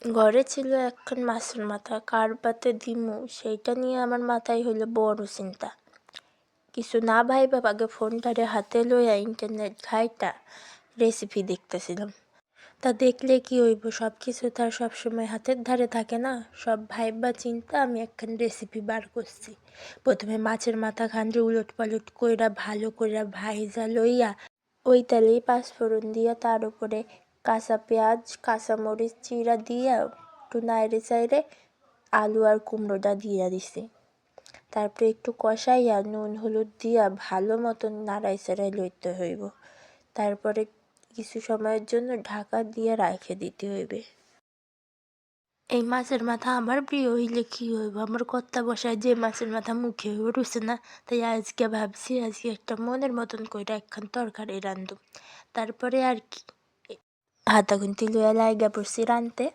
ঘরে ছিল একখান মাছের মাথা, কার পাতে দিমু সেইটা নিয়ে আমার মাথায় হইলো বড় চিন্তা। কিছু না ভাইবা আগে ফোনটারে হাতে লইয়া ইন্টারনেট ঘাইটা রেসিপি দেখতেছিলাম। তা দেখলে কি হইব, সব কিছু তার সবসময় হাতের ধারে থাকে না। সব ভাইবা চিন্তা আমি একখান রেসিপি বার করছি। প্রথমে মাছের মাথা খান্ডে উলট পালট কইরা ভালো কইরা ভাইজা লইয়া ওই তেলেই পাঁচফোড়ন দিয়া তার উপরে কাঁচা পেঁয়াজ কাঁচামরিচ চিরা দিয়া একটু নাইড়ে চাইড়ে আলু আর কুমড়োটা দিয়া দিছি। তারপরে একটু কষাইয়া নুন হলুদ দিয়া ভালো মতন নাড়াই চাড়াই লইতে হইব। তারপরে কিছু সময়ের জন্য ঢাকা দিয়ে রাখে দিতে হইবে। এই মাছের মাথা আমার প্রিয় হইলে কি হইব, আমার কর্তা বসায় যে মাছের মাথা মুখে রুছে না। তাই আজকে ভাবছি আজকে একটা মনের মতন কইরা একখান তরকারি রান্ধুম। তারপরে আর কি হাতা খুন্তি লইয়া লাইগা পড়ছি রানতে।